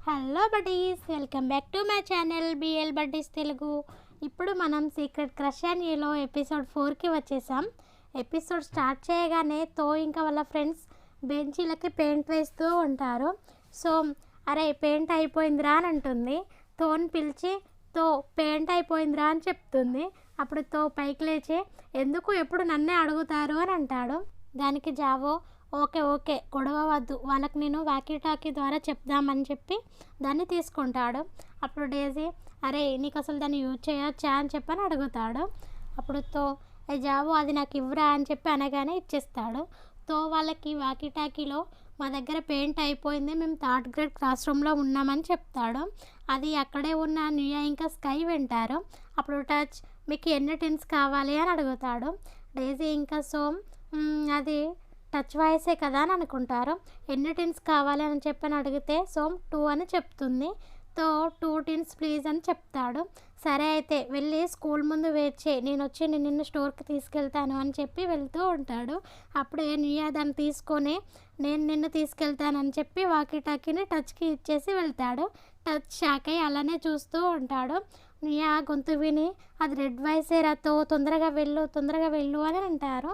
Hello buddies, welcome back to my channel BL buddies Telugu. ఇప్పుడు మనం secret crush and ఏలో episode 4కి వచ్చేసాం. ఎపిసోడ్ స్టార్ట్ చేయగానే తో ఇంకా వాళ్ళ ఫ్రెండ్స్ బెంచీలకి పెయింట్ వేస్తూ ఉంటారు. సో అరే పెయింట్ అయిపోయిందిరా అని అంటుంది. తోని పిలిచి తో పెయింట్ అయిపోయిందిరా అని చెప్తుంది. అప్పుడు తో పైకి లేచి ఎందుకు ఎప్పుడు నన్నే అడుగుతారు అని అంటాడు. దానికి జావో ఓకే ఓకే గొడవ వద్దు, వాళ్ళకి నేను వాకీ ద్వారా చెప్దామని చెప్పి దాన్ని తీసుకుంటాడు. అప్పుడు డేజీ అరే నీకు అసలు దాన్ని యూజ్ చేయొచ్చా అని చెప్పని అడుగుతాడు. అప్పుడు తో ఏ జావో అది నాకు ఇవ్వరా అని చెప్పి అనగానే ఇచ్చేస్తాడు. తో వాళ్ళకి వాకీటాకీలో మా దగ్గర పెయింట్ అయిపోయింది, మేము 3rd గ్రేడ్ క్లాస్ రూమ్లో ఉన్నామని చెప్తాడు. అది అక్కడే ఉన్న నియా ఇంకా స్కై వింటారు. అప్పుడు టచ్ మీకు ఎన్ని టిన్స్ కావాలి అని అడుగుతాడు. డేజీ ఇంకా సోమ్ అది టచ్ వాయిసే కదా అని అనుకుంటారు. ఎన్ని టిన్స్ కావాలి అని చెప్పని అడిగితే సోమ్ 2 అని చెప్తుంది. తో 2 టిన్స్ ప్లీజ్ అని చెప్తాడు. సరే అయితే వెళ్ళి స్కూల్ ముందు వెయిట్ చేయి, నేను వచ్చి నిన్ను స్టోర్కి తీసుకెళ్తాను అని చెప్పి వెళ్తూ ఉంటాడు. అప్పుడే నియా దాన్ని తీసుకొని నేను నిన్ను తీసుకెళ్తానని చెప్పి వాకీటాకీని టచ్కి ఇచ్చేసి వెళ్తాడు. టచ్ షాక్ అయ్యి అలానే చూస్తూ ఉంటాడు. నియా గొంతు విని అది రెడ్ వాయిసేరా తో తొందరగా వెళ్ళు అని అంటారు.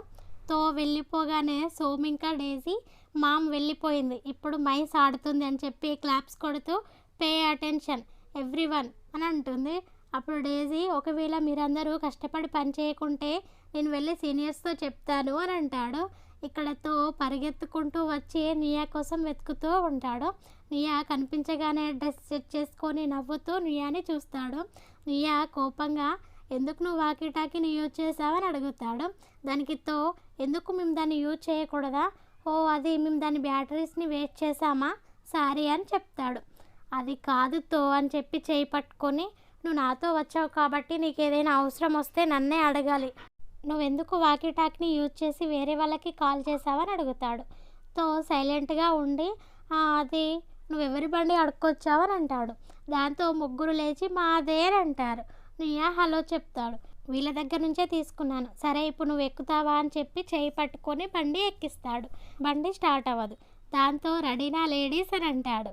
తో వెళ్ళిపోగానే సోమ్ ఇంకా డేజీ మామ్ వెళ్ళిపోయింది, ఇప్పుడు మైస్ ఆడుతుంది అని చెప్పి క్లాప్స్ కొడుతూ పే అటెన్షన్ ఎవ్రీవన్ అని అంటుంది. అప్పుడు డేజీ ఒకవేళ మీరందరూ కష్టపడి పని చేయకుంటే నేను వెళ్ళి సీనియర్స్తో చెప్తాను అని అంటాడు. ఇక్కడ తో పరిగెత్తుకుంటూ వచ్చి నియా కోసం వెతుకుతూ ఉంటాడు. నియా కనిపించగానే డ్రెస్ సెట్ చేసుకొని నవ్వుతూ నియాని చూస్తాడు. నియా కోపంగా ఎందుకు నువ్వు వాకీటాకీని యూజ్ చేసావని అడుగుతాడు. దానికి తో ఎందుకు మేము దాన్ని యూజ్ చేయకూడదా, ఓ అది మేము దాని బ్యాటరీస్ని వేస్ట్ చేసామా, సారీ అని చెప్తాడు. అది కాదు తో అని చెప్పి చేయి పట్టుకొని నువ్వు నాతో వచ్చావు కాబట్టి నీకు ఏదైనా అవసరం వస్తే నన్నే అడగాలి, నువ్వెందుకు వాకీటాకీని యూజ్ చేసి వేరే వాళ్ళకి కాల్ చేసావని అడుగుతాడు. తో సైలెంట్గా ఉండి అది నువ్వెవరి బండి అడుక్కొచ్చావని అంటాడు. దాంతో ముగ్గురు లేచి మాదే అని అంటారు. నియా హలో చెప్తాడు. వీళ్ళ దగ్గర నుంచే తీసుకున్నాను, సరే ఇప్పుడు నువ్వు ఎక్కుతావా అని చెప్పి చేయి పట్టుకొని బండి ఎక్కిస్తాడు. బండి స్టార్ట్ అవ్వదు. దాంతో రెడీనా లేడీస్ అని అంటాడు.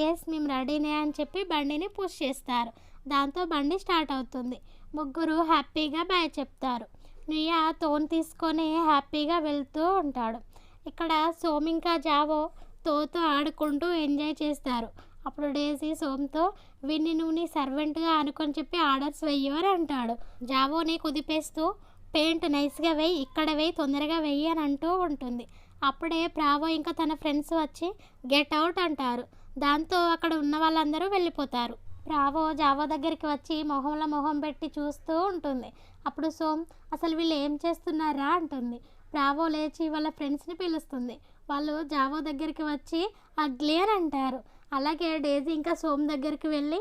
ఎస్ మేము రెడీనే అని చెప్పి బండిని పుష్ చేస్తారు. దాంతో బండి స్టార్ట్ అవుతుంది. ముగ్గురు హ్యాపీగా బాయ్ చెప్తారు. నియా తోని తీసుకొని హ్యాపీగా వెళ్తూ ఉంటాడు. ఇక్కడ సోమ్ ఇంకా జావో తోతో ఆడుకుంటూ ఎంజాయ్ చేస్తారు. అప్పుడు డేజీ సోమ్తో విన్ని నువ్వు నీ సర్వెంట్గా అనుకొని చెప్పి ఆర్డర్స్ వెయ్యి అని అంటాడు. జావోని కుదిపేస్తూ పెయింట్ నైస్గా వెయ్యి, ఇక్కడ వెయ్యి, తొందరగా వెయ్యి అని అంటూ ఉంటుంది. అప్పుడే ప్రావో ఇంకా తన ఫ్రెండ్స్ వచ్చి గెట్ అవుట్ అంటారు. దాంతో అక్కడ ఉన్న వాళ్ళందరూ వెళ్ళిపోతారు. ప్రావో జావో దగ్గరికి వచ్చి మొహంలో మొహం పెట్టి చూస్తూ ఉంటుంది. అప్పుడు సోమ్ అసలు వీళ్ళు ఏం చేస్తున్నారా అంటుంది. ప్రావో లేచి వాళ్ళ ఫ్రెండ్స్ని పిలుస్తుంది. వాళ్ళు జావో దగ్గరికి వచ్చి అగ్లీ అని అంటారు. అలాగే డేజీ ఇంకా సోమ్ దగ్గరికి వెళ్ళి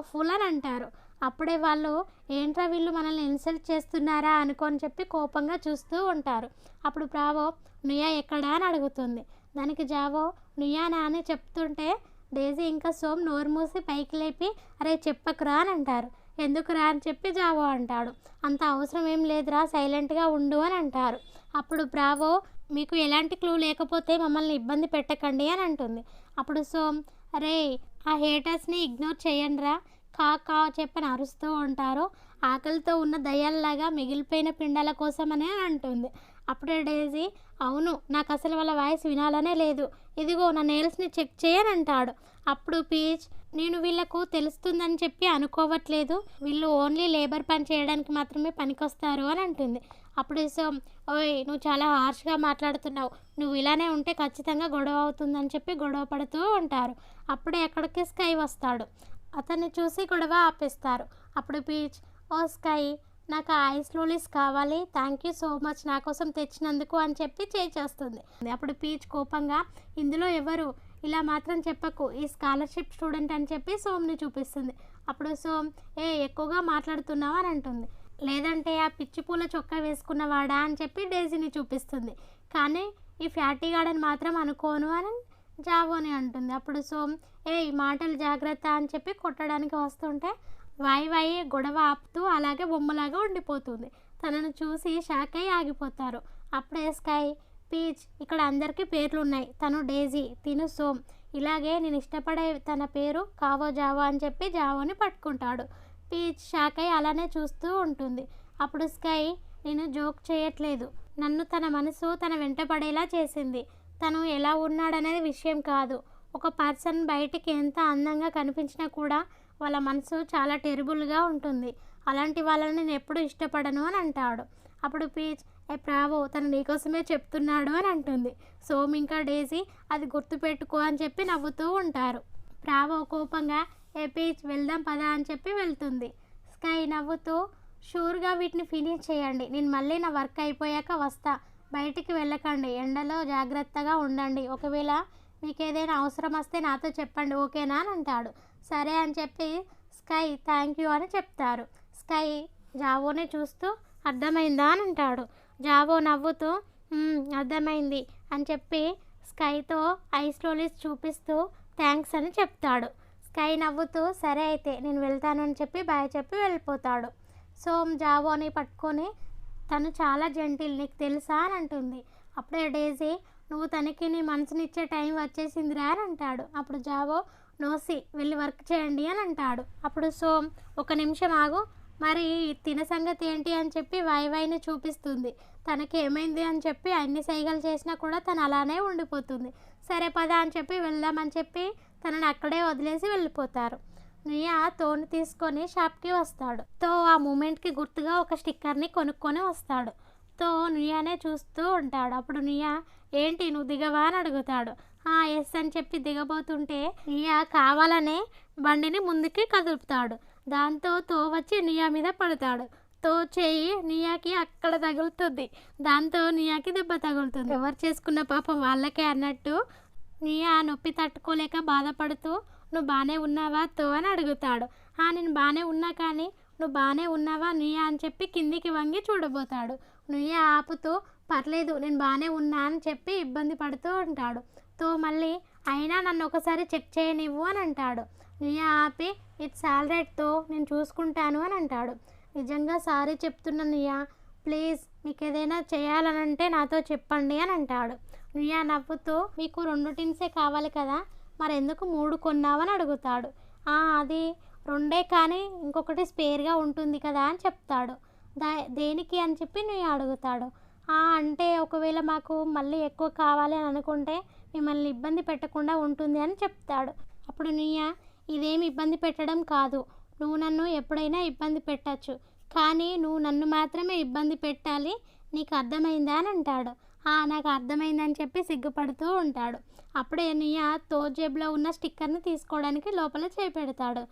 ఫుల్ అని అంటారు. అప్పుడే వాళ్ళు ఏంట్రా వీళ్ళు మనల్ని ఇన్సల్ట్ చేస్తున్నారా అనుకొని చెప్పి కోపంగా చూస్తూ ఉంటారు. అప్పుడు ప్రావో నుయా ఎక్కడా అని అడుగుతుంది. దానికి జావో నుయానా అని చెప్తుంటే డేజీ ఇంకా సోమ్ నోరు మూసి పైకి లేపి అరే చెప్పకురా అని అంటారు. ఎందుకురా అని చెప్పి జావో అంటాడు. అంత అవసరం ఏం లేదురా, సైలెంట్గా ఉండు అని అంటారు. అప్పుడు ప్రావో మీకు ఎలాంటి క్లూ లేకపోతే మమ్మల్ని ఇబ్బంది పెట్టకండి అని అంటుంది. అప్పుడు సోమ్ అరే ఆ హేటర్స్ని ఇగ్నోర్ చేయండిరా, కా చెప్పని అరుస్తూ ఉంటారు. ఆకలితో ఉన్న దయ్యాల్లాగా మిగిలిపోయిన పిండాల కోసమనే అంటుంది. అప్పుడే డేజీ అవును నాకు అసలు వాళ్ళ వాయిస్ వినాలనే లేదు, ఇదిగో నా నెయిల్స్ని చెక్ చేయని అంటాడు. అప్పుడు పీచ్ నేను వీళ్ళకు తెలుస్తుందని చెప్పి అనుకోవట్లేదు, వీళ్ళు ఓన్లీ లేబర్ పని చేయడానికి మాత్రమే పనికొస్తారు అని అంటుంది. అప్పుడు సోమ్ ఓయ్ నువ్వు చాలా హార్ష్గా మాట్లాడుతున్నావు, నువ్వు ఇలానే ఉంటే ఖచ్చితంగా గొడవ అవుతుందని చెప్పి గొడవ పడుతూ ఉంటారు. అప్పుడే అక్కడికి స్కై వస్తాడు. అతన్ని చూసి గొడవ ఆపేస్తారు. అప్పుడు పీచ్ ఓ స్కై నాకు ఐస్ లోలీస్ కావాలి, థ్యాంక్ యూ సో మచ్ నా కోసం తెచ్చినందుకు అని చెప్పి చేస్తుంది. అప్పుడు పీచ్ కోపంగా ఇందులో ఎవరు ఇలా మాత్రం చెప్పకు, ఈ స్కాలర్షిప్ స్టూడెంట్ అని చెప్పి సోమ్ని చూపిస్తుంది. అప్పుడు సోమ్ ఎక్కువగా మాట్లాడుతున్నావు అని అంటుంది. లేదంటే ఆ పిచ్చి పూల చొక్కా వేసుకున్నవాడా అని చెప్పి డేజీని చూపిస్తుంది. కానీ ఈ ఫ్యాటీ గార్డెన్ మాత్రం అనుకోను అని జావోని అంటుంది. అప్పుడు సోమ్ ఈ మాటలు జాగ్రత్త అని చెప్పి కొట్టడానికి వస్తుంటే వాయి గొడవ ఆపుతూ అలాగే బొమ్మలాగా ఉండిపోతుంది. తనను చూసి షాక్ అయి ఆగిపోతారు. అప్పుడే స్కై పీచ్ ఇక్కడ అందరికీ పేర్లు ఉన్నాయి, తను డేజీ, తిను సోమ్, ఇలాగే నేను ఇష్టపడే తన పేరు కావో జావో అని చెప్పి జావోని పట్టుకుంటాడు. పీచ్ షాక్ అయి అలానే చూస్తూ ఉంటుంది. అప్పుడు స్కై, నేను జోక్ చేయట్లేదు, నన్ను తన మనసు తన వెంట పడేలా చేసింది. తను ఎలా ఉన్నాడనేది విషయం కాదు. ఒక పర్సన్ బయటికి ఎంత అందంగా కనిపించినా కూడా వాళ్ళ మనసు చాలా టెరిబుల్గా ఉంటుంది. అలాంటి వాళ్ళని నేను ఎప్పుడూ ఇష్టపడను అని అంటాడు. అప్పుడు పీచ్, ఏ ప్రావో, తను నీకోసమే చెప్తున్నాడు అని అంటుంది. సోమ్ ఇంకా డేజీ అది గుర్తుపెట్టుకో అని చెప్పి నవ్వుతూ ఉంటారు. ప్రావో కోపంగా, ఏ పీచ్ వెళ్దాం పదా అని చెప్పి వెళ్తుంది. స్కై నవ్వుతూ, షూర్గా వీటిని ఫినిష్ చేయండి, నేను మళ్ళీ నా వర్క్ అయిపోయాక వస్తా, బయటికి వెళ్ళకండి, ఎండలో జాగ్రత్తగా ఉండండి, ఒకవేళ మీకు ఏదైనా అవసరం వస్తే నాతో చెప్పండి, ఓకేనా అని అంటాడు. సరే అని చెప్పి స్కై థ్యాంక్ యూ అని చెప్తారు. స్కై జావోని చూస్తూ అర్థమైందా అని అంటాడు. జావో నవ్వుతూ అర్థమైంది అని చెప్పి స్కైతో ఐస్లోని చూపిస్తూ థ్యాంక్స్ అని చెప్తాడు. స్కై నవ్వుతూ సరే అయితే నేను వెళ్తాను అని చెప్పి బాయ్ చెప్పి వెళ్ళిపోతాడు. సోమ్ జావోని పట్టుకొని, తను చాలా జెంటిల్, నీకు తెలుసా అని అంటుంది. అప్పుడే డేజీ, నువ్వు తనకి నీ మనసునిచ్చే టైం వచ్చేసిందిరా అని అంటాడు. అప్పుడు జావో, నోసి వెళ్ళి వర్క్ చేయండి అని అంటాడు. అప్పుడు సోమ్, ఒక నిమిషం ఆగు, మరి తిన సంగతి ఏంటి అని చెప్పి వైని చూపిస్తుంది. తనకి ఏమైంది అని చెప్పి అన్ని సైగలు చేసినా కూడా తను అలానే ఉండిపోతుంది. సరే పద అని చెప్పి వెళ్దామని చెప్పి తనని అక్కడే వదిలేసి వెళ్ళిపోతారు. నియా తోని తీసుకొని షాప్కి వస్తాడు. ఆ మూమెంట్కి గుర్తుగా ఒక స్టిక్కర్ని కొనుక్కొని వస్తాడు. నియానే చూస్తూ ఉంటాడు. అప్పుడు నియా, ఏంటి నువ్వు దిగవా అని అడుగుతాడు. ఎస్ అని చెప్పి దిగబోతుంటే నియా కావాలనే బండిని ముందుకి కదుపుతాడు. దాంతో వచ్చి నియా మీద పడతాడు. చేయి నియాకి అక్కడ తగులుతుంది. దాంతో నియాకి దెబ్బ తగులుతుంది. ఎవరు చేసుకున్న పాపం వాళ్ళకే అన్నట్టు నియా నొప్పి తట్టుకోలేక బాధపడుతూ, నువ్వు బాగానే ఉన్నావా అని అడుగుతాడు. నేను బాగానే ఉన్నా, కానీ నువ్వు బాగానే ఉన్నావా నియా అని చెప్పి కిందికి వంగి చూడబోతాడు. నియా ఆపుతూ, పర్లేదు నేను బాగానే ఉన్నా అని చెప్పి ఇబ్బంది పడుతూ ఉంటాడు. మళ్ళీ అయినా నన్ను ఒకసారి చెక్ చేయనివ్వు అని అంటాడు. నియా ఆపి, ఇట్స్ ఆల్ రైట్ నేను చూసుకుంటాను అని అంటాడు. నిజంగా సారీ చెప్తున్నా నియా, ప్లీజ్ మీకు ఏదైనా చేయాలనంటే నాతో చెప్పండి అని అంటాడు. నియా నవ్వుతూ, మీకు 2 టిన్సే కావాలి కదా, మరి ఎందుకు 3 కొన్నావని అడుగుతాడు. అది 2 కానీ ఇంకొకటి స్పేర్గా ఉంటుంది కదా అని చెప్తాడు. దేనికి అని చెప్పి నియా అడుగుతాడు. అంటే ఒకవేళ మాకు మళ్ళీ ఎక్కువ కావాలి అని అనుకుంటే మిమ్మల్ని ఇబ్బంది పెట్టకుండా ఉంటుంది అని చెప్తాడు. అప్పుడు నియా, ఇదేమి ఇబ్బంది పెట్టడం కాదు, నువ్వు నన్ను ఎప్పుడైనా ఇబ్బంది పెట్టచ్చు, కానీ నువ్వు నన్ను మాత్రమే ఇబ్బంది పెట్టాలి, నీకు అర్థమైందా అని అంటాడు. నాకు అర్థమైందని చెప్పి సిగ్గుపడుతూ ఉంటాడు. అప్పుడే నియా జేబులో ఉన్న స్టిక్కర్ని తీసుకోవడానికి లోపల చేయి పెడతాడు.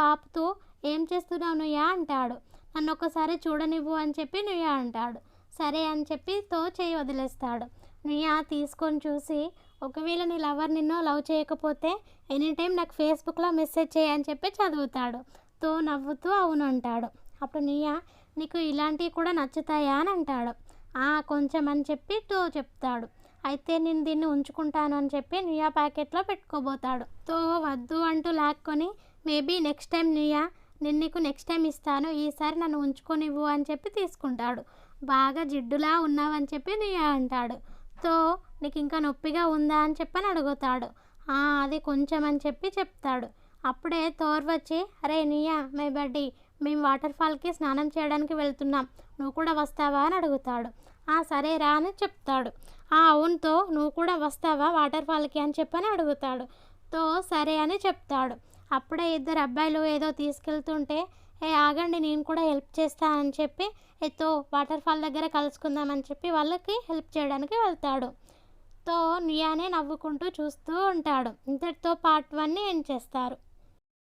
ఆపుతూ, ఏం చేస్తున్నావు నుయ్యా అంటాడు. నన్ను ఒకసారి చూడనివ్వు అని చెప్పి నుయ్యా అంటాడు. సరే అని చెప్పి చేయి వదిలేస్తాడు. నియా తీసుకొని చూసి, ఒకవేళ నీ లవర్ నిన్ను లవ్ చేయకపోతే ఎనీటైం నాకు ఫేస్బుక్లో మెసేజ్ చేయని చెప్పి చదువుతాడు. నవ్వుతూ అవును అంటాడు. అప్పుడు నియా, నీకు ఇలాంటివి కూడా నచ్చుతాయా అని అంటాడు. కొంచెం అని చెప్పి చెప్తాడు. అయితే నేను దీన్ని ఉంచుకుంటాను అని చెప్పి నియా ప్యాకెట్లో పెట్టుకోబోతాడు. వద్దు అంటూ లాక్కొని, మేబీ నెక్స్ట్ టైం నియా, నేను నీకు నెక్స్ట్ టైం ఇస్తాను, ఈసారి నన్ను ఉంచుకొనివ్వు అని చెప్పి తీసుకుంటాడు. బాగా జిడ్డులా ఉన్నావని చెప్పి నియా అంటాడు. నీకు ఇంకా నొప్పిగా ఉందా అని చెప్పని అడుగుతాడు. అది కొంచెం అని చెప్పి చెప్తాడు. అప్పుడే వచ్చి, అరే నియా, మై బడ్డీ, మేము వాటర్ ఫాల్కి స్నానం చేయడానికి వెళ్తున్నాం, నువ్వు కూడా వస్తావా అని అడుగుతాడు. సరే రా అని చెప్తాడు. అవునుతో నువ్వు కూడా వస్తావా వాటర్ ఫాల్కి అని చెప్పని అడుగుతాడు. సరే అని చెప్తాడు. అప్పుడే 2 అబ్బాయిలు ఏదో తీసుకెళ్తుంటే, ఆగండి నేను కూడా హెల్ప్ చేస్తానని చెప్పి వాటర్ ఫాల్ దగ్గర కలుసుకుందామని చెప్పి వాళ్ళకి హెల్ప్ చేయడానికి వెళ్తాడు. నియానే నవ్వుకుంటూ చూస్తూ ఉంటాడు. ఇంతటితో పార్ట్ 1ని ఎండ్ చేస్తారు.